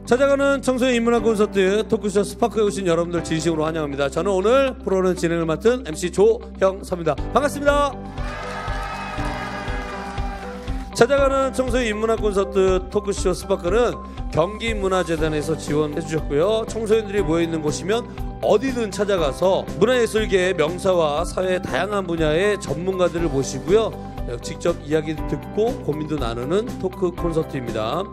찾아가는 청소년 인문학 콘서트 토크쇼 스파크에 오신 여러분들 진심으로 환영합니다. 저는 오늘 프로그램 진행을 맡은 MC 조형섭입니다. 반갑습니다. 찾아가는 청소년 인문학 콘서트 토크쇼 스파크는 경기문화재단에서 지원해 주셨고요. 청소년들이 모여있는 곳이면 어디든 찾아가서 문화예술계의 명사와 사회의 다양한 분야의 전문가들을 모시고요. 직접 이야기 듣고 고민도 나누는 토크 콘서트입니다.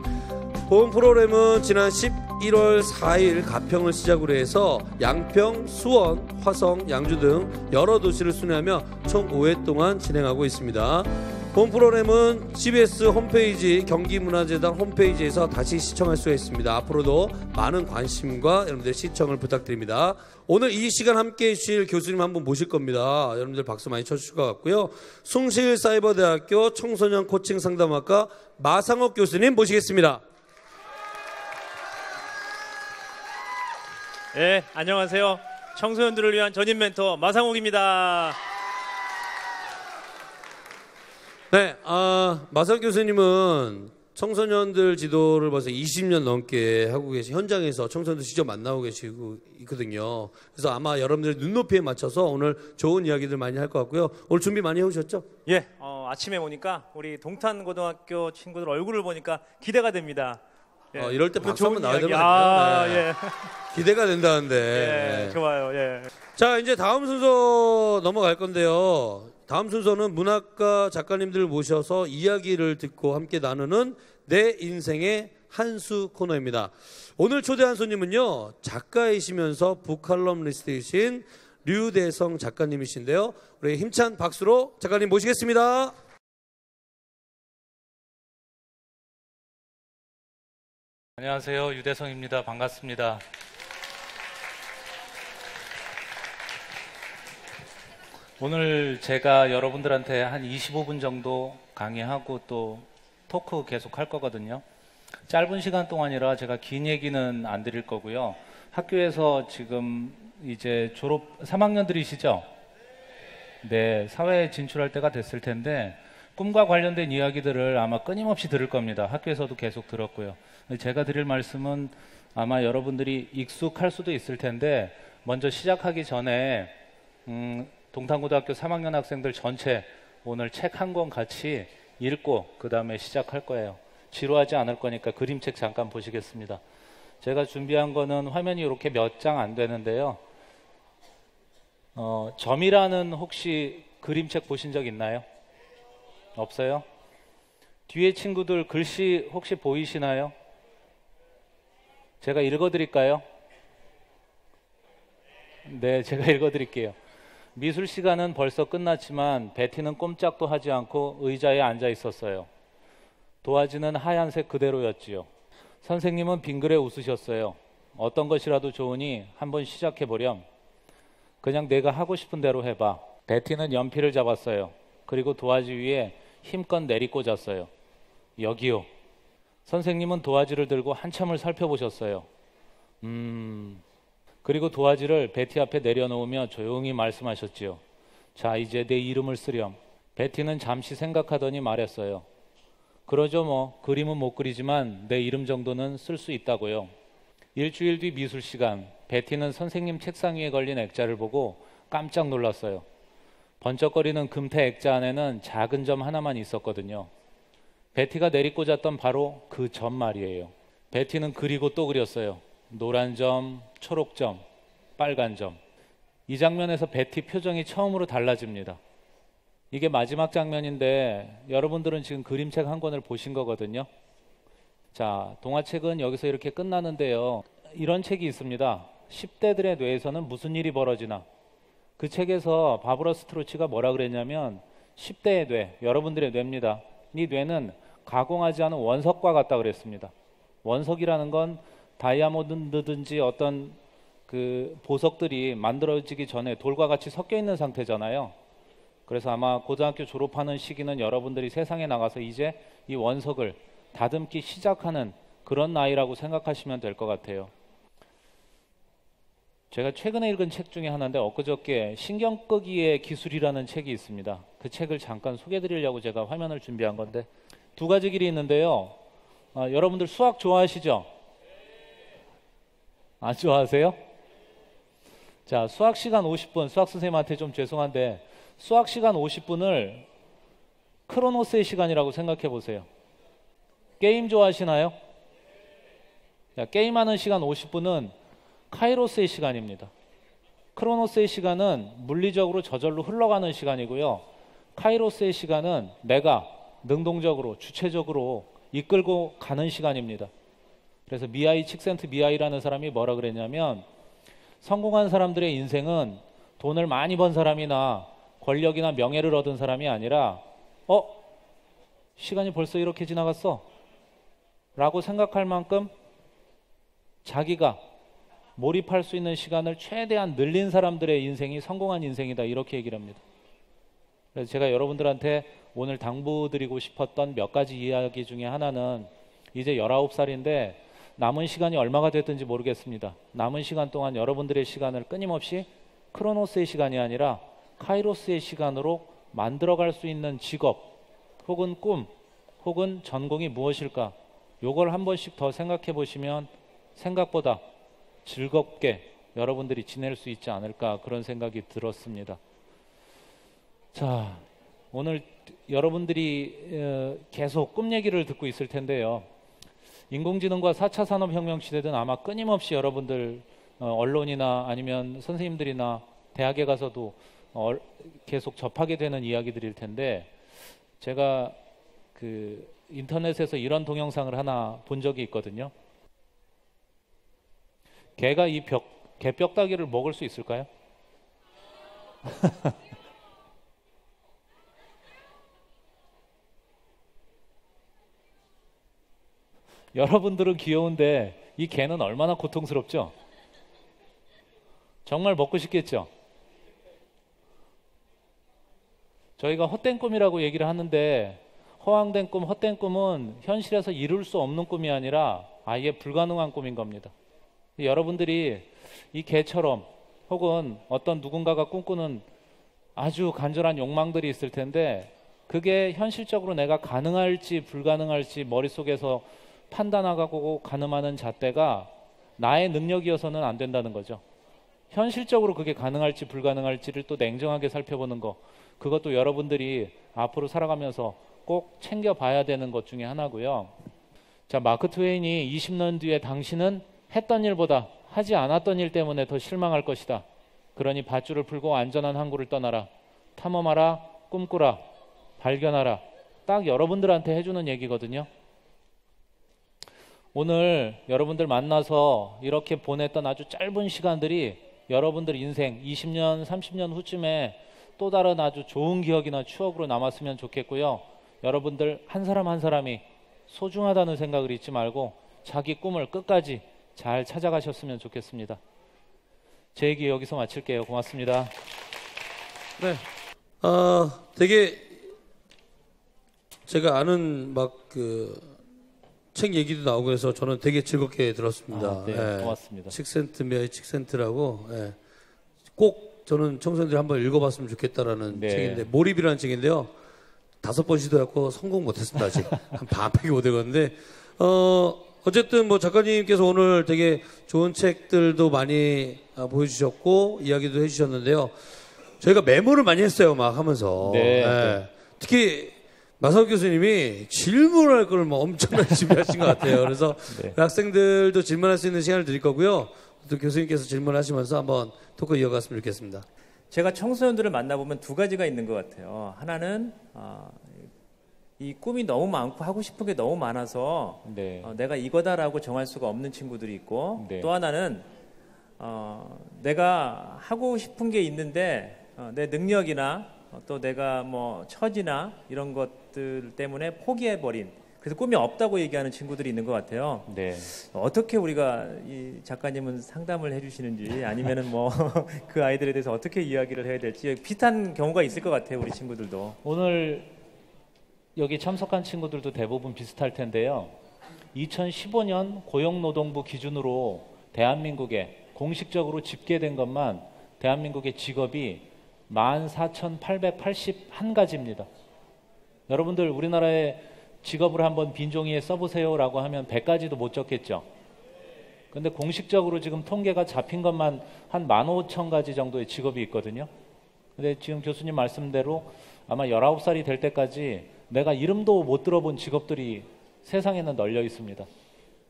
본 프로그램은 지난 11월 4일 가평을 시작으로 해서 양평, 수원, 화성, 양주 등 여러 도시를 순회하며 총 5회 동안 진행하고 있습니다. 본 프로그램은 CBS 홈페이지 경기문화재단 홈페이지에서 다시 시청할 수가 있습니다. 앞으로도 많은 관심과 여러분들의 시청을 부탁드립니다. 오늘 이 시간 함께해 주실 교수님 한 분 모실 겁니다. 여러분들 박수 많이 쳐주실 것 같고요. 숭실사이버대학교 청소년 코칭 상담학과 마상옥 교수님 모시겠습니다. 네, 안녕하세요. 청소년들을 위한 전임 멘토 마상옥입니다. 네, 마상옥 교수님은 청소년들 지도를 벌써 20년 넘게 하고 계신 현장에서 청소년들 직접 만나고 계시고 있거든요. 그래서 아마 여러분들의 눈높이에 맞춰서 오늘 좋은 이야기들 많이 할 것 같고요. 오늘 준비 많이 해오셨죠? 예, 아침에 오니까 우리 동탄고등학교 친구들 얼굴을 보니까 기대가 됩니다. 예. 이럴 때 박수 한번 나와야 되는 거 아니에요? 네. 예. 기대가 된다는데. 예, 네. 좋아요. 예. 자, 이제 다음 순서 넘어갈 건데요. 다음 순서는 문학가 작가님들을 모셔서 이야기를 듣고 함께 나누는 내 인생의 한 수 코너입니다. 오늘 초대한 손님은요, 작가이시면서 북칼럼니스트이신 류대성 작가님이신데요. 우리 힘찬 박수로 작가님 모시겠습니다. 안녕하세요. 유대성입니다. 반갑습니다. 오늘 제가 여러분들한테 한 25분 정도 강의하고 또 토크 계속 할 거거든요. 짧은 시간 동안이라 제가 긴 얘기는 안 드릴 거고요. 학교에서 지금 이제 졸업 3학년들이시죠? 네, 사회에 진출할 때가 됐을 텐데 꿈과 관련된 이야기들을 아마 끊임없이 들을 겁니다. 학교에서도 계속 들었고요. 제가 드릴 말씀은 아마 여러분들이 익숙할 수도 있을 텐데 먼저 시작하기 전에 동탄고등학교 3학년 학생들 전체 오늘 책 한 권 같이 읽고 그 다음에 시작할 거예요. 지루하지 않을 거니까 그림책 잠깐 보시겠습니다. 제가 준비한 거는 화면이 이렇게 몇 장 안 되는데요. 점이라는 혹시 그림책 보신 적 있나요? 없어요? 뒤에 친구들 글씨 혹시 보이시나요? 제가 읽어드릴까요? 네, 제가 읽어드릴게요. 미술 시간은 벌써 끝났지만 베티는 꼼짝도 하지 않고 의자에 앉아 있었어요. 도화지는 하얀색 그대로였지요. 선생님은 빙그레 웃으셨어요. 어떤 것이라도 좋으니 한번 시작해보렴. 그냥 내가 하고 싶은 대로 해봐. 베티는 연필을 잡았어요. 그리고 도화지 위에 힘껏 내리꽂았어요. 여기요. 선생님은 도화지를 들고 한참을 살펴보셨어요. 그리고 도화지를 베티 앞에 내려놓으며 조용히 말씀하셨지요. 자, 이제 내 이름을 쓰렴. 베티는 잠시 생각하더니 말했어요. 그러죠 뭐. 그림은 못 그리지만 내 이름 정도는 쓸 수 있다고요. 일주일 뒤 미술 시간, 베티는 선생님 책상 위에 걸린 액자를 보고 깜짝 놀랐어요. 번쩍거리는 금태 액자 안에는 작은 점 하나만 있었거든요. 베티가 내리꽂았던 바로 그 점 말이에요. 베티는 그리고 또 그렸어요. 노란 점, 초록 점, 빨간 점. 이 장면에서 베티 표정이 처음으로 달라집니다. 이게 마지막 장면인데 여러분들은 지금 그림책 한 권을 보신 거거든요. 자, 동화책은 여기서 이렇게 끝나는데요. 이런 책이 있습니다. 10대들의 뇌에서는 무슨 일이 벌어지나. 그 책에서 바브라 스트로치가 뭐라 그랬냐면 10대의 뇌, 여러분들의 뇌입니다. 이 뇌는 가공하지 않은 원석과 같다 그랬습니다. 원석이라는 건 다이아몬드든지 어떤 그 보석들이 만들어지기 전에 돌과 같이 섞여 있는 상태잖아요. 그래서 아마 고등학교 졸업하는 시기는 여러분들이 세상에 나가서 이제 이 원석을 다듬기 시작하는 그런 나이라고 생각하시면 될 것 같아요. 제가 최근에 읽은 책 중에 하나인데 엊그저께 신경끄기의 기술이라는 책이 있습니다. 그 책을 잠깐 소개해드리려고 제가 화면을 준비한 건데 두 가지 길이 있는데요. 여러분들 수학 좋아하시죠? 안 좋아하세요? 자, 수학 시간 50분, 수학 선생님한테 좀 죄송한데 수학 시간 50분을 크로노스의 시간이라고 생각해 보세요. 게임 좋아하시나요? 자, 게임하는 시간 50분은 카이로스의 시간입니다. 크로노스의 시간은 물리적으로 저절로 흘러가는 시간이고요. 카이로스의 시간은 내가 능동적으로 주체적으로 이끌고 가는 시간입니다. 그래서 미하이 칙센트미하이라는 사람이 뭐라 그랬냐면 성공한 사람들의 인생은 돈을 많이 번 사람이나 권력이나 명예를 얻은 사람이 아니라 시간이 벌써 이렇게 지나갔어 라고 생각할 만큼 자기가 몰입할 수 있는 시간을 최대한 늘린 사람들의 인생이 성공한 인생이다, 이렇게 얘기를 합니다. 그래서 제가 여러분들한테 오늘 당부드리고 싶었던 몇 가지 이야기 중에 하나는 이제 19살인데 남은 시간이 얼마가 됐든지 모르겠습니다. 남은 시간 동안 여러분들의 시간을 끊임없이 크로노스의 시간이 아니라 카이로스의 시간으로 만들어갈 수 있는 직업 혹은 꿈 혹은 전공이 무엇일까, 요걸 한 번씩 더 생각해 보시면 생각보다 즐겁게 여러분들이 지낼 수 있지 않을까, 그런 생각이 들었습니다. 자, 오늘 여러분들이 계속 꿈 얘기를 듣고 있을 텐데요. 인공지능과 4차 산업혁명 시대든 아마 끊임없이 여러분들 언론이나 아니면 선생님들이나 대학에 가서도 계속 접하게 되는 이야기들일 텐데, 제가 그 인터넷에서 이런 동영상을 하나 본 적이 있거든요. 개가 이 개뼈다귀를 먹을 수 있을까요? 여러분들은 귀여운데 이 개는 얼마나 고통스럽죠? 정말 먹고 싶겠죠? 저희가 헛된 꿈이라고 얘기를 하는데, 허황된 꿈, 헛된 꿈은 현실에서 이룰 수 없는 꿈이 아니라 아예 불가능한 꿈인 겁니다. 여러분들이 이 개처럼 혹은 어떤 누군가가 꿈꾸는 아주 간절한 욕망들이 있을 텐데, 그게 현실적으로 내가 가능할지 불가능할지 머릿속에서 판단하고 가늠하는 잣대가 나의 능력이어서는 안 된다는 거죠. 현실적으로 그게 가능할지 불가능할지를 또 냉정하게 살펴보는 거, 그것도 여러분들이 앞으로 살아가면서 꼭 챙겨봐야 되는 것 중에 하나고요. 자, 마크 트웨인이 20년 뒤에 당신은 했던 일보다 하지 않았던 일 때문에 더 실망할 것이다. 그러니 밧줄을 풀고 안전한 항구를 떠나라. 탐험하라, 꿈꾸라, 발견하라. 딱 여러분들한테 해주는 얘기거든요. 오늘 여러분들 만나서 이렇게 보냈던 아주 짧은 시간들이 여러분들 인생 20년, 30년 후쯤에 또 다른 아주 좋은 기억이나 추억으로 남았으면 좋겠고요. 여러분들 한 사람 한 사람이 소중하다는 생각을 잊지 말고 자기 꿈을 끝까지 잘 찾아가셨으면 좋겠습니다. 제 얘기 여기서 마칠게요. 고맙습니다. 네. 되게 제가 아는 책 얘기도 나오고 해서 저는 되게 즐겁게 들었습니다. 네, 예. 고맙습니다. 칙센트미하이 칙센트라고, 예. 꼭 저는 청소년들이 한번 읽어봤으면 좋겠다라는 네. 책인데, 몰입이라는 책인데요. 5번 시도했고 성공 못했습니다. 아직 한 반밖에 못 읽었는데, 어쨌든 뭐 작가님께서 오늘 되게 좋은 책들도 많이 보여주셨고 이야기도 해주셨는데요. 저희가 메모를 많이 했어요, 막 하면서. 네. 예. 특히 마사오 교수님이 질문할 걸 뭐 엄청나게 준비하신 것 같아요. 그래서 네. 학생들도 질문할 수 있는 시간을 드릴 거고요. 또 교수님께서 질문하시면서 한번 토크 이어갔으면 좋겠습니다. 제가 청소년들을 만나보면 두 가지가 있는 것 같아요. 하나는 이 꿈이 너무 많고 하고 싶은 게 너무 많아서 네. 내가 이거다라고 정할 수가 없는 친구들이 있고, 네. 또 하나는 내가 하고 싶은 게 있는데 내 능력이나 또 내가 뭐 처지나 이런 것들 때문에 포기해버린, 그래서 꿈이 없다고 얘기하는 친구들이 있는 것 같아요. 네. 어떻게 우리가 이 작가님은 상담을 해주시는지, 아니면은 뭐 그 아이들에 대해서 어떻게 이야기를 해야 될지 비슷한 경우가 있을 것 같아요. 우리 친구들도. 오늘 여기 참석한 친구들도 대부분 비슷할 텐데요. 2015년 고용노동부 기준으로 대한민국에 공식적으로 집계된 것만 대한민국의 직업이 14,881가지입니다. 여러분들 우리나라의 직업을 한번 빈종이에 써보세요라고 하면 100가지도 못 적겠죠. 근데 공식적으로 지금 통계가 잡힌 것만 한 15,000가지 정도의 직업이 있거든요. 근데 지금 교수님 말씀대로 아마 19살이 될 때까지 내가 이름도 못 들어본 직업들이 세상에는 널려 있습니다.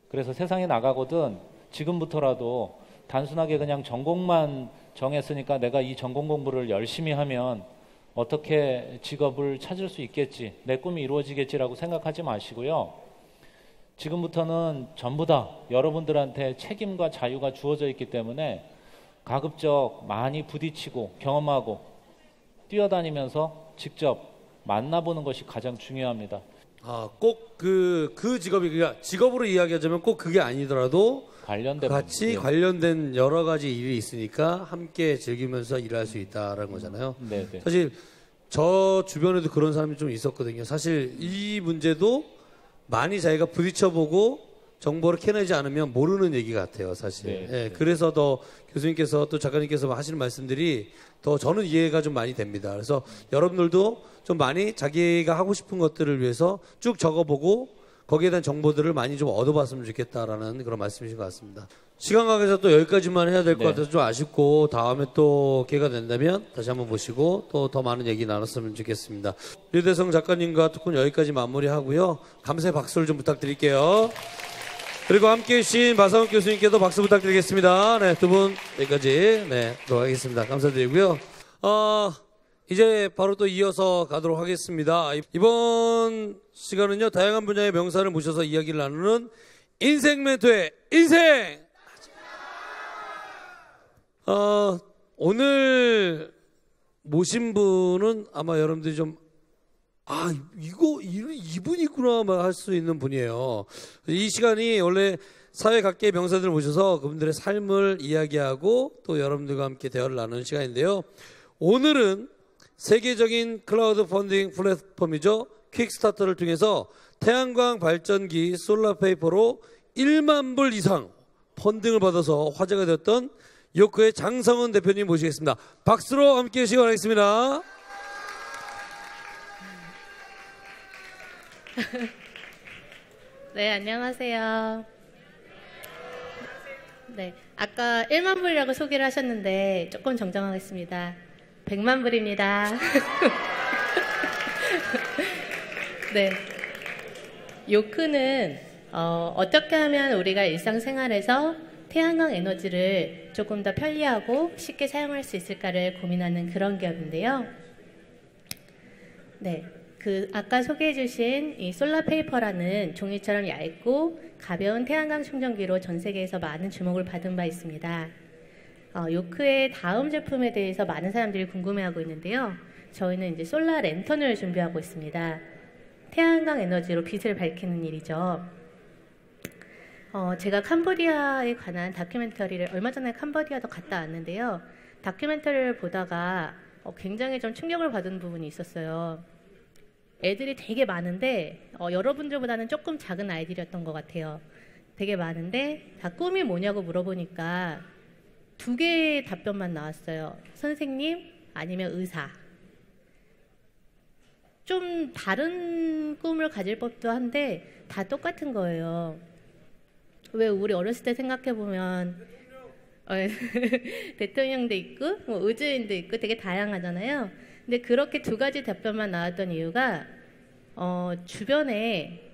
그래서 세상에 나가거든 지금부터라도 단순하게 그냥 전공만 정했으니까 내가 이 전공 공부를 열심히 하면 어떻게 직업을 찾을 수 있겠지, 내 꿈이 이루어지겠지라고 생각하지 마시고요. 지금부터는 전부 다 여러분들한테 책임과 자유가 주어져 있기 때문에 가급적 많이 부딪히고 경험하고 뛰어다니면서 직접 만나보는 것이 가장 중요합니다. 꼭 그 직업이, 그러니까 직업으로 이야기하자면 꼭 그게 아니더라도 관련된 같이 부분이요. 관련된 여러 가지 일이 있으니까 함께 즐기면서 일할 수 있다라는 거잖아요. 네네. 사실 저 주변에도 그런 사람이 좀 있었거든요. 사실 이 문제도 많이 자기가 부딪혀보고 정보를 캐내지 않으면 모르는 얘기 같아요, 사실. 네, 예, 네. 그래서 더 교수님께서 또 작가님께서 하시는 말씀들이 더 저는 이해가 좀 많이 됩니다. 그래서 여러분들도 좀 많이 자기가 하고 싶은 것들을 위해서 쭉 적어보고 거기에 대한 정보들을 많이 좀 얻어봤으면 좋겠다라는 그런 말씀이신 것 같습니다. 시간 관계에서 또 여기까지만 해야 될 것 네. 같아서 좀 아쉽고, 다음에 또 기회가 된다면 다시 한번 모시고 또 더 많은 얘기 나눴으면 좋겠습니다. 류대성 작가님과 토크는 여기까지 마무리하고요. 감사의 박수를 좀 부탁드릴게요. 그리고 함께 해주신 마상욱 교수님께도 박수 부탁드리겠습니다. 네, 두 분 여기까지 들어가겠습니다. 감사드리고요. 이제 바로 또 이어서 가도록 하겠습니다. 이번 시간은요, 다양한 분야의 명사를 모셔서 이야기를 나누는 인생 멘토의 인생! 오늘 모신 분은 아마 여러분들이 좀 이분이구나 할 수 있는 분이에요. 이 시간이 원래 사회 각계의 명사들을 모셔서 그분들의 삶을 이야기하고 또 여러분들과 함께 대화를 나누는 시간인데요. 오늘은 세계적인 클라우드 펀딩 플랫폼이죠. 퀵스타터를 통해서 태양광 발전기 솔라페이퍼로 1만 불 이상 펀딩을 받아서 화제가 되었던 요크의 장성은 대표님 모시겠습니다. 박수로 함께 해주시기 바라겠습니다. 네, 안녕하세요. 네, 아까 1만 불이라고 소개를 하셨는데 조금 정정하겠습니다. 100만 불입니다. 네, 요크는 어떻게 하면 우리가 일상생활에서 태양광 에너지를 조금 더 편리하고 쉽게 사용할 수 있을까를 고민하는 그런 기업인데요. 네. 아까 소개해주신 이 솔라페이퍼라는 종이처럼 얇고 가벼운 태양광 충전기로 전 세계에서 많은 주목을 받은 바 있습니다. 요크의 다음 제품에 대해서 많은 사람들이 궁금해하고 있는데요. 저희는 이제 솔라 랜턴을 준비하고 있습니다. 태양광 에너지로 빛을 밝히는 일이죠. 제가 캄보디아에 관한 다큐멘터리를 얼마 전에 캄보디아도 갔다 왔는데요. 다큐멘터리를 보다가 굉장히 좀 충격을 받은 부분이 있었어요. 애들이 되게 많은데 여러분들보다는 조금 작은 아이들이었던 것 같아요. 되게 많은데 다 꿈이 뭐냐고 물어보니까 2개의 답변만 나왔어요. 선생님 아니면 의사. 좀 다른 꿈을 가질 법도 한데 다 똑같은 거예요. 왜 우리 어렸을 때 생각해보면 대통령도 있고 뭐 의주인도 있고 되게 다양하잖아요. 근데 그렇게 2가지 답변만 나왔던 이유가 주변에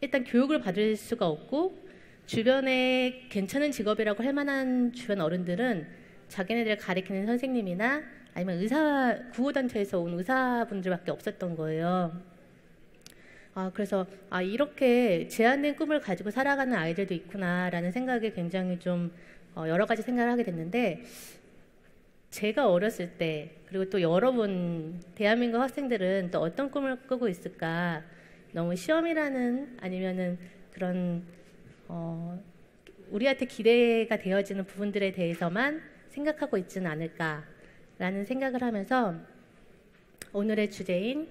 일단 교육을 받을 수가 없고 주변에 괜찮은 직업이라고 할 만한 주변 어른들은 자기네들을 가리키는 선생님이나 아니면 의사 구호단체에서 온 의사분들밖에 없었던 거예요. 그래서 이렇게 제한된 꿈을 가지고 살아가는 아이들도 있구나라는 생각에 굉장히 좀 여러 가지 생각을 하게 됐는데 제가 어렸을 때 그리고 또 여러분 대한민국 학생들은 또 어떤 꿈을 꾸고 있을까? 너무 시험이라는 아니면은 그런 우리한테 기대가 되어지는 부분들에 대해서만 생각하고 있지는 않을까라는 생각을 하면서 오늘의 주제인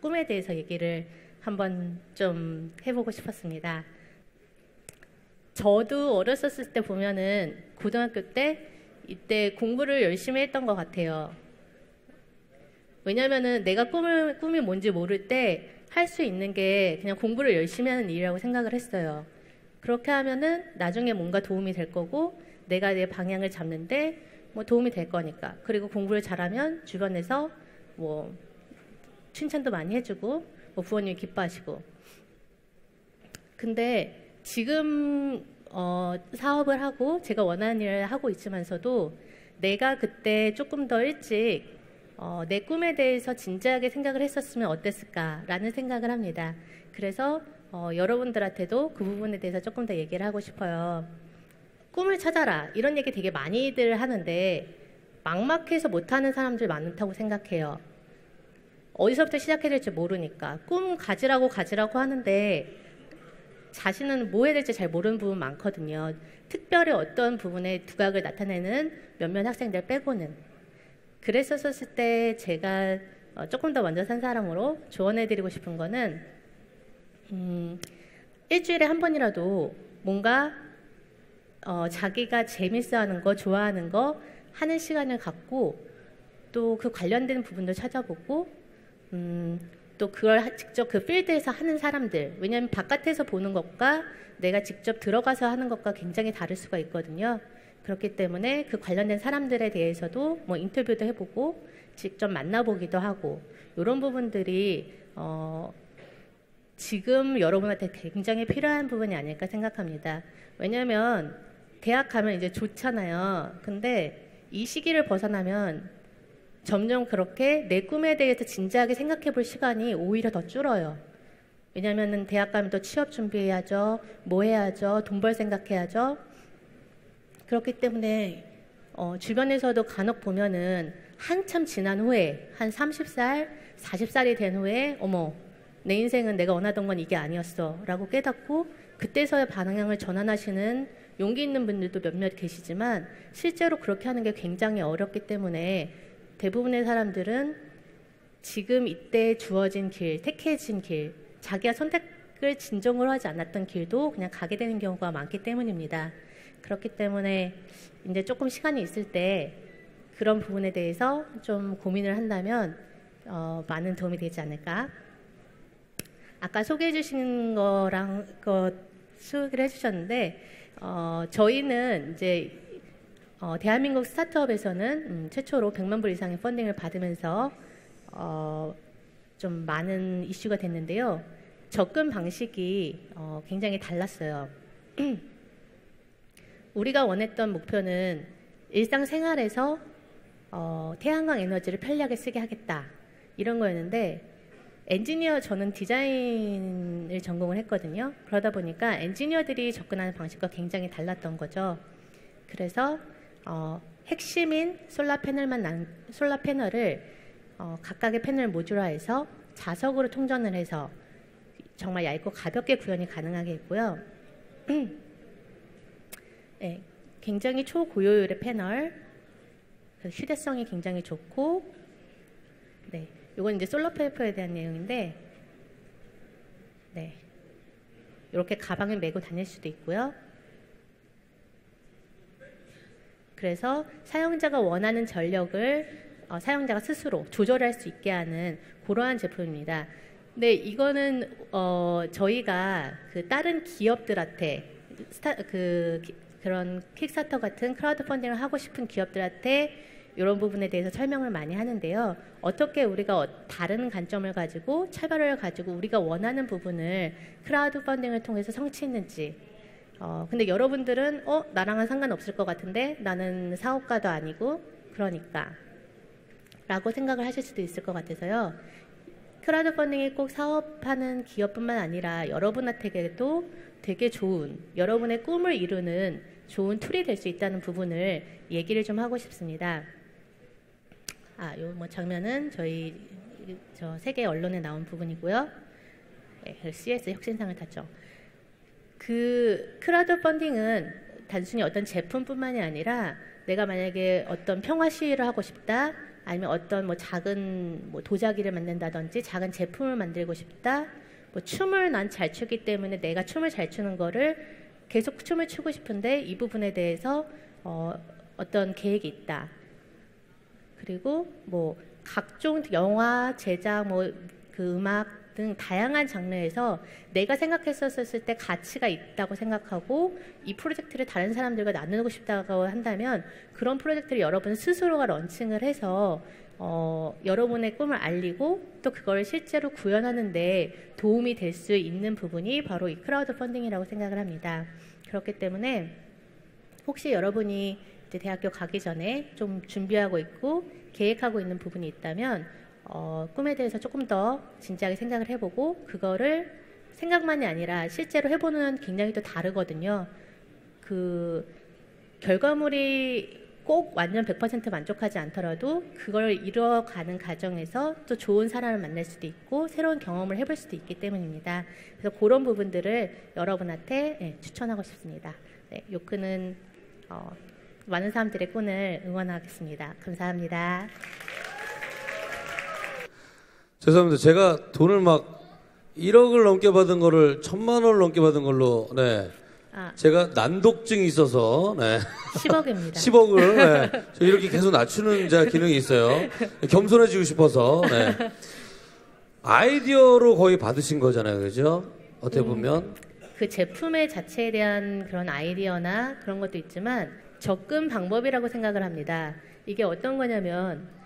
꿈에 대해서 얘기를 한번 좀 해보고 싶었습니다. 저도 어렸었을 때 보면은 고등학교 때 이때 공부를 열심히 했던 것 같아요. 왜냐면은 내가 꿈이 뭔지 모를 때 할 수 있는 게 그냥 공부를 열심히 하는 일이라고 생각을 했어요. 그렇게 하면은 나중에 뭔가 도움이 될 거고 내가 내 방향을 잡는데 뭐 도움이 될 거니까. 그리고 공부를 잘하면 주변에서 뭐 칭찬도 많이 해주고 뭐 부모님이 기뻐하시고. 근데 지금 사업을 하고 제가 원하는 일을 하고 있지만서도 내가 그때 조금 더 일찍 내 꿈에 대해서 진지하게 생각을 했었으면 어땠을까라는 생각을 합니다. 그래서 여러분들한테도 그 부분에 대해서 조금 더 얘기를 하고 싶어요. 꿈을 찾아라 이런 얘기 되게 많이들 하는데 막막해서 못하는 사람들 많다고 생각해요. 어디서부터 시작해야 될지 모르니까 꿈 가지라고 하는데 자신은 뭐 해야 될지 잘 모르는 부분 많거든요. 특별히 어떤 부분에 두각을 나타내는 몇몇 학생들 빼고는. 그랬었을 때 제가 조금 더 먼저 산 사람으로 조언해드리고 싶은 거는 일주일에 한 번이라도 뭔가 자기가 재밌어하는 거, 좋아하는 거 하는 시간을 갖고 또 그 관련된 부분도 찾아보고 또 그걸 직접 그 필드에서 하는 사람들, 왜냐하면 바깥에서 보는 것과 내가 직접 들어가서 하는 것과 굉장히 다를 수가 있거든요. 그렇기 때문에 그 관련된 사람들에 대해서도 뭐 인터뷰도 해보고 직접 만나보기도 하고 이런 부분들이 지금 여러분한테 굉장히 필요한 부분이 아닐까 생각합니다. 왜냐하면 대학 가면 이제 좋잖아요. 근데 이 시기를 벗어나면 점점 그렇게 내 꿈에 대해서 진지하게 생각해 볼 시간이 오히려 더 줄어요. 왜냐하면 대학 가면 또 취업 준비해야죠. 뭐 해야죠. 돈 벌 생각해야죠. 그렇기 때문에 주변에서도 간혹 보면은 한참 지난 후에 한 30살, 40살이 된 후에 어머 내 인생은 내가 원하던 건 이게 아니었어 라고 깨닫고 그때서야 방향을 전환하시는 용기 있는 분들도 몇몇 계시지만 실제로 그렇게 하는 게 굉장히 어렵기 때문에 대부분의 사람들은 지금 이때 주어진 길, 택해진 길, 자기가 선택을 진정으로 하지 않았던 길도 그냥 가게 되는 경우가 많기 때문입니다. 그렇기 때문에 이제 조금 시간이 있을 때 그런 부분에 대해서 좀 고민을 한다면 많은 도움이 되지 않을까. 아까 소개해 주신 거랑 소개를 해주셨는데 저희는 이제 대한민국 스타트업에서는 최초로 100만 불 이상의 펀딩을 받으면서 좀 많은 이슈가 됐는데요. 접근 방식이 굉장히 달랐어요. 우리가 원했던 목표는 일상생활에서 태양광 에너지를 편리하게 쓰게 하겠다 이런 거였는데 저는 디자인을 전공을 했거든요. 그러다 보니까 엔지니어들이 접근하는 방식과 굉장히 달랐던 거죠. 그래서 핵심인 솔라 패널을 각각의 패널 모듈화해서 자석으로 통전을 해서 정말 얇고 가볍게 구현이 가능하게 했고요. 네, 굉장히 초고효율의 패널, 휴대성이 굉장히 좋고, 네, 이건 이제 솔라 페이퍼에 대한 내용인데, 네, 이렇게 가방에 메고 다닐 수도 있고요. 그래서 사용자가 원하는 전력을 사용자가 스스로 조절할 수 있게 하는 그러한 제품입니다. 근데 이거는 저희가 그 다른 기업들한테 그런 킥스타터 같은 크라우드 펀딩을 하고 싶은 기업들한테 이런 부분에 대해서 설명을 많이 하는데요. 어떻게 우리가 다른 관점을 가지고 차별을 가지고 우리가 원하는 부분을 크라우드 펀딩을 통해서 성취했는지. 근데 여러분들은 나랑은 상관없을 것 같은데 나는 사업가도 아니고 그러니까 라고 생각을 하실 수도 있을 것 같아서요. 크라우드 펀딩이 꼭 사업하는 기업뿐만 아니라 여러분한테도 되게 좋은 여러분의 꿈을 이루는 좋은 툴이 될 수 있다는 부분을 얘기를 좀 하고 싶습니다. 요 뭐 장면은 저 세계 언론에 나온 부분이고요. 네, CS 혁신상을 탔죠. 그 크라우드 펀딩은 단순히 어떤 제품뿐만이 아니라 내가 만약에 어떤 평화 시위를 하고 싶다, 아니면 어떤 뭐 작은 도자기를 만든다든지 작은 제품을 만들고 싶다, 뭐 춤을 난 잘 추기 때문에 내가 춤을 잘 추는 거를 계속 춤을 추고 싶은데 이 부분에 대해서 어떤 계획이 있다. 그리고 뭐 각종 영화 제작 그 음악 등 다양한 장르에서 내가 생각했었을 때 가치가 있다고 생각하고 이 프로젝트를 다른 사람들과 나누고 싶다고 한다면 그런 프로젝트를 여러분 스스로가 런칭을 해서 여러분의 꿈을 알리고 또 그걸 실제로 구현하는 데 도움이 될 수 있는 부분이 바로 이 크라우드 펀딩이라고 생각을 합니다. 그렇기 때문에 혹시 여러분이 이제 대학교 가기 전에 좀 준비하고 있고 계획하고 있는 부분이 있다면 꿈에 대해서 조금 더 진지하게 생각을 해보고 그거를 생각만이 아니라 실제로 해보는 굉장히 또 다르거든요. 그 결과물이 꼭 완전 100% 만족하지 않더라도 그걸 이뤄가는 과정에서 또 좋은 사람을 만날 수도 있고 새로운 경험을 해볼 수도 있기 때문입니다. 그래서 그런 부분들을 여러분한테 추천하고 싶습니다. 네, 요크는 많은 사람들의 꿈을 응원하겠습니다. 감사합니다. 죄송합니다. 제가 돈을 막 1억을 넘게 받은 거를 1,000만 원을 넘게 받은 걸로 제가 난독증이 있어서 10억입니다. 10억을 이렇게 계속 낮추는 기능이 있어요. 겸손해지고 싶어서 아이디어로 거의 받으신 거잖아요, 그죠? 어떻게 보면 그 제품의 자체에 대한 그런 아이디어나 그런 것도 있지만 접근 방법이라고 생각을 합니다. 이게 어떤 거냐면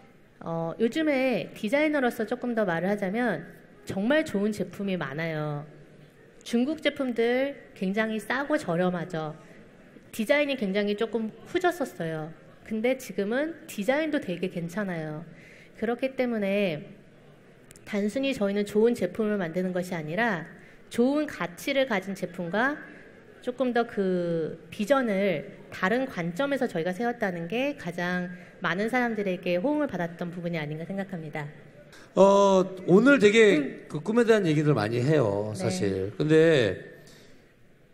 요즘에 디자이너로서 조금 더 말을 하자면 정말 좋은 제품이 많아요. 중국 제품들 굉장히 싸고 저렴하죠. 디자인이 굉장히 조금 후졌었어요. 근데 지금은 디자인도 되게 괜찮아요. 그렇기 때문에 단순히 저희는 좋은 제품을 만드는 것이 아니라 좋은 가치를 가진 제품과 조금 더 그 비전을 다른 관점에서 저희가 세웠다는 게 가장 많은 사람들에게 호응을 받았던 부분이 아닌가 생각합니다. 오늘 되게 그 꿈에 대한 얘기들 많이 해요, 사실. 근데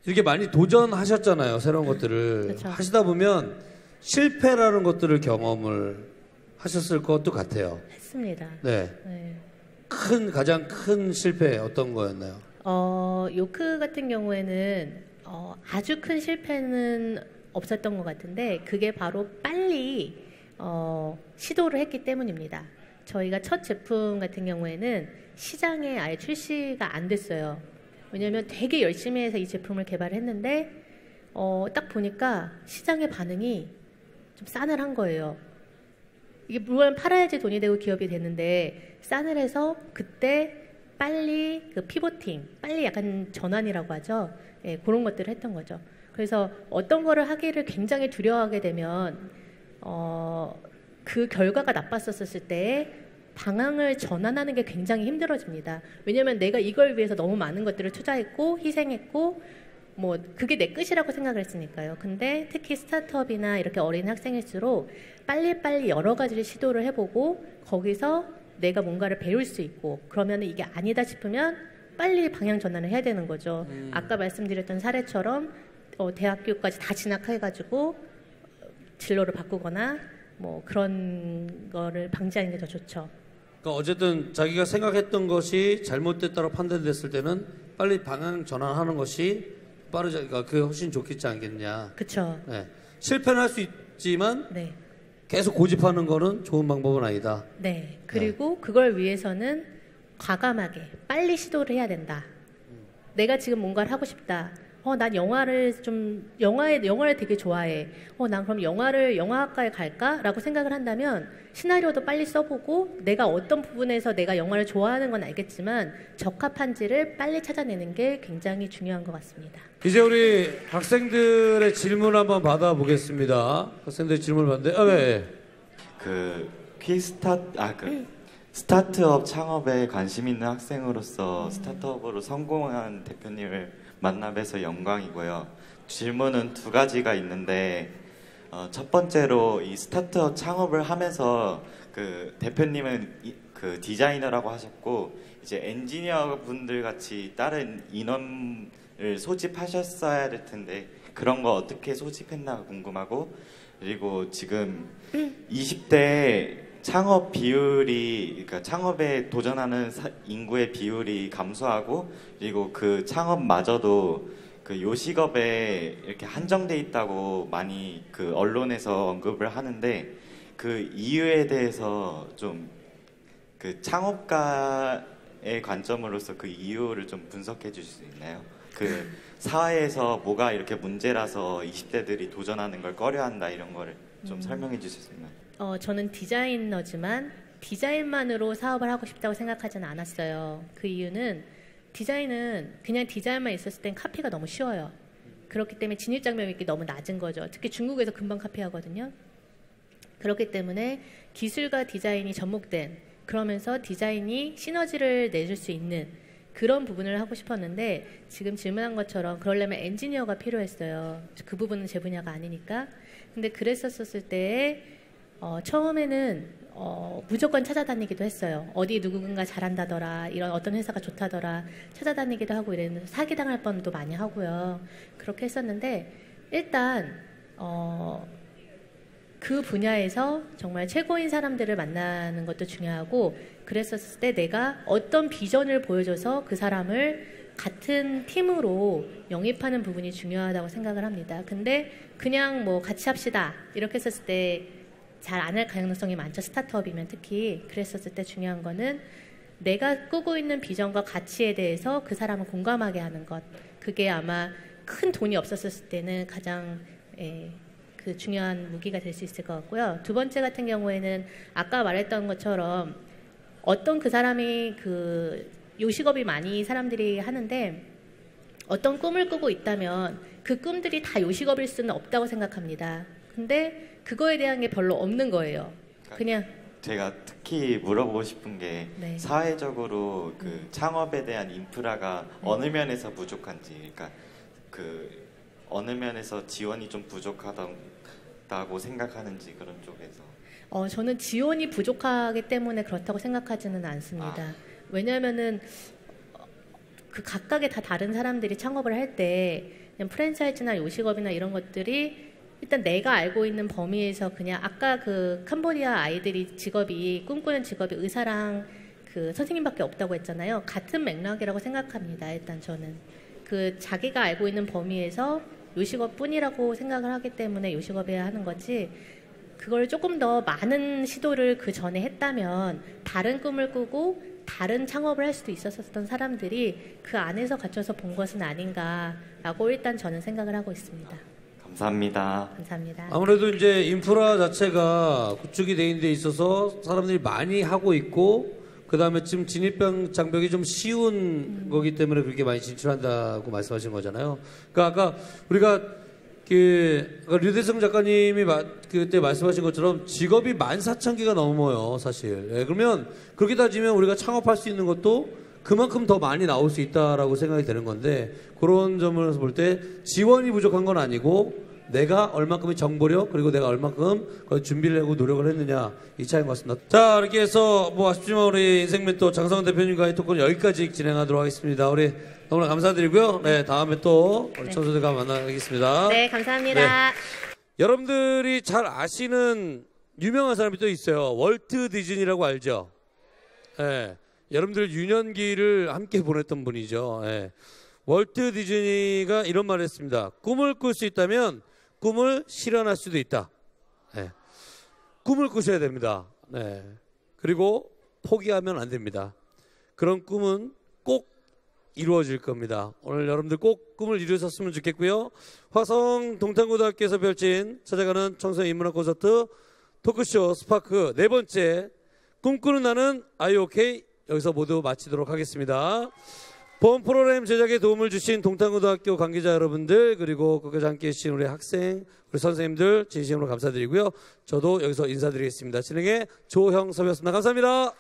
이렇게 많이 도전하셨잖아요, 새로운 것들을. 그렇죠. 하시다 보면 실패라는 것들을 경험을 하셨을 것도 같아요. 했습니다. 네. 가장 큰 실패 어떤 거였나요? 요크 같은 경우에는 아주 큰 실패는 없었던 것 같은데 그게 바로 빨리 시도를 했기 때문입니다. 저희가 첫 제품 같은 경우에는 시장에 아예 출시가 안 됐어요. 왜냐하면 되게 열심히 해서 이 제품을 개발했는데 딱 보니까 시장의 반응이 좀 싸늘한 거예요. 이게 물론 팔아야지 돈이 되고 기업이 되는데 싸늘해서 그때 빨리 그 피보팅, 빨리 약간 전환이라고 하죠. 그런 것들을 했던 거죠. 그래서 어떤 거를 하기를 굉장히 두려워하게 되면 그 결과가 나빴었을 때 방향을 전환하는 게 굉장히 힘들어집니다. 왜냐하면 내가 이걸 위해서 너무 많은 것들을 투자했고 희생했고 뭐 그게 내 끝이라고 생각을 했으니까요. 근데 특히 스타트업이나 이렇게 어린 학생일수록 빨리빨리 여러 가지를 시도를 해보고 거기서 내가 뭔가를 배울 수 있고 그러면 이게 아니다 싶으면 빨리 방향 전환을 해야 되는 거죠. 아까 말씀드렸던 사례처럼 대학교까지 다 진학해가지고 진로를 바꾸거나 뭐 그런 거를 방지하는 게 더 좋죠. 그러니까 어쨌든 자기가 생각했던 것이 잘못됐다고 판단됐을 때는 빨리 방향 전환하는 것이 빠르니까 그게 훨씬 좋겠지 않겠냐. 그렇죠. 네. 실패는 할 수 있지만 네. 계속 고집하는 거는 좋은 방법은 아니다. 네. 그리고 그걸 위해서는 과감하게 빨리 시도를 해야 된다. 내가 지금 뭔가를 하고 싶다. 난 영화를 되게 좋아해. 난 그럼 영화학과에 갈까라고 생각을 한다면 시나리오도 빨리 써보고 내가 어떤 부분에서 내가 영화를 좋아하는 건 알겠지만 적합한지를 빨리 찾아내는 게 굉장히 중요한 것 같습니다. 이제 우리 학생들의 질문 한번 받아보겠습니다. 학생들의 질문을 받는데, 네. 스타트업 창업에 관심 있는 학생으로서 스타트업으로 성공한 대표님을 만나 뵈서 영광이고요. 질문은 두 가지가 있는데 첫 번째로 이 스타트업 창업을 하면서 그 대표님은 그 디자이너라고 하셨고 이제 엔지니어 분들 같이 다른 인원을 소집하셨어야 될 텐데 그런 거 어떻게 소집했나 궁금하고 그리고 지금 20대 창업 비율이 그러니까 창업에 도전하는 인구의 비율이 감소하고 그리고 그 창업마저도 그 요식업에 이렇게 한정돼 있다고 많이 그 언론에서 언급을 하는데 그 이유에 대해서 좀 그 창업가에 의 관점으로서 그 이유를 좀 분석해 주실 수 있나요? 그 사회에서 뭐가 이렇게 문제라서 20대들이 도전하는 걸 꺼려한다 이런 거를 좀 설명해 주실 수 있나요? 저는 디자이너지만 디자인만으로 사업을 하고 싶다고 생각하지는 않았어요. 그 이유는 디자인은 그냥 디자인만 있었을 땐 카피가 너무 쉬워요. 그렇기 때문에 진입장벽이 너무 낮은 거죠. 특히 중국에서 금방 카피하거든요. 그렇기 때문에 기술과 디자인이 접목된, 그러면서 디자인이 시너지를 내줄 수 있는 그런 부분을 하고 싶었는데, 지금 질문한 것처럼 그러려면 엔지니어가 필요했어요. 그 부분은 제 분야가 아니니까. 근데 그랬었을 때 처음에는 무조건 찾아다니기도 했어요. 어디 누군가 잘한다더라, 이런 어떤 회사가 좋다더라 찾아다니기도 하고 이랬는데 사기당할 뻔도 많이 하고요. 그렇게 했었는데 일단 그 분야에서 정말 최고인 사람들을 만나는 것도 중요하고, 그랬었을 때 내가 어떤 비전을 보여줘서 그 사람을 같은 팀으로 영입하는 부분이 중요하다고 생각을 합니다. 근데 그냥 뭐 같이 합시다 이렇게 했었을 때 잘 안 할 가능성이 많죠. 스타트업이면 특히. 그랬었을 때 중요한 거는 내가 꾸고 있는 비전과 가치에 대해서 그 사람을 공감하게 하는 것. 그게 아마 큰 돈이 없었을 때는 가장 그 중요한 무기가 될 수 있을 것 같고요. 두 번째 같은 경우에는 아까 말했던 것처럼 어떤 그 사람이 그 요식업이 많이 사람들이 하는데 어떤 꿈을 꾸고 있다면 그 꿈들이 다 요식업일 수는 없다고 생각합니다. 근데 그거에 대한 게 별로 없는 거예요. 그냥 제가 특히 물어보고 싶은 게 네. 사회적으로 그 창업에 대한 인프라가 어느 면에서 부족한지, 그러니까 그 어느 면에서 지원이 좀 부족하다고 생각하는지 그런 쪽에서. 저는 지원이 부족하기 때문에 그렇다고 생각하지는 않습니다. 왜냐하면은 그 각각의 다 다른 사람들이 창업을 할 때 그냥 프랜차이즈나 요식업이나 이런 것들이 일단 내가 알고 있는 범위에서 그냥 아까 그 캄보디아 아이들이 직업이 꿈꾸는 직업이 의사랑 그 선생님밖에 없다고 했잖아요. 같은 맥락이라고 생각합니다. 일단 저는 그 자기가 알고 있는 범위에서 요식업뿐이라고 생각을 하기 때문에 요식업이야 하는 거지, 그걸 조금 더 많은 시도를 그 전에 했다면 다른 꿈을 꾸고 다른 창업을 할 수도 있었던 사람들이 그 안에서 갇혀서 본 것은 아닌가라고 일단 저는 생각을 하고 있습니다. 감사합니다. 감사합니다. 아무래도 이제 인프라 자체가 구축이 돼 있는 데 있어서 사람들이 많이 하고 있고, 그 다음에 지금 진입장벽이 좀 쉬운 거기 때문에 그렇게 많이 진출한다고 말씀하신 거잖아요. 그러니까 아까 우리가 아까 류대성 작가님이 그때 말씀하신 것처럼 직업이 14,000개가 넘어요, 사실. 그러면 그렇게 따지면 우리가 창업할 수 있는 것도 그만큼 더 많이 나올 수 있다라고 생각이 되는 건데, 그런 점에서 볼 때 지원이 부족한 건 아니고 내가 얼마큼의 정보력, 그리고 내가 얼마큼 준비를 하고 노력을 했느냐, 이 차이인 것 같습니다. 자, 이렇게 해서 뭐 아쉽지만 우리 인생멘토 장성원 대표님과의 토크는 여기까지 진행하도록 하겠습니다. 우리 너무나 감사드리고요. 네, 다음에 또 우리 청소들과 만나겠습니다. 네, 감사합니다. 네. 여러분들이 잘 아시는 유명한 사람이 또 있어요. 월트 디즈니라고 알죠? 네. 여러분들 유년기를 함께 보냈던 분이죠. 네. 월트 디즈니가 이런 말을 했습니다. 꿈을 꿀 수 있다면 꿈을 실현할 수도 있다. 네. 꿈을 꾸셔야 됩니다. 네. 그리고 포기하면 안 됩니다. 그런 꿈은 꼭 이루어질 겁니다. 오늘 여러분들 꼭 꿈을 이루셨으면 좋겠고요. 화성 동탄고등학교에서 펼친 찾아가는 청소년 인문학 콘서트 토크쇼 스파크 네 번째 꿈꾸는 나는 아이오케이 여기서 모두 마치도록 하겠습니다. 본 프로그램 제작에 도움을 주신 동탄고등학교 관계자 여러분들, 그리고 끝까지 함께해 주신 우리 학생, 우리 선생님들 진심으로 감사드리고요. 저도 여기서 인사드리겠습니다. 진행의 조형섭이었습니다. 감사합니다.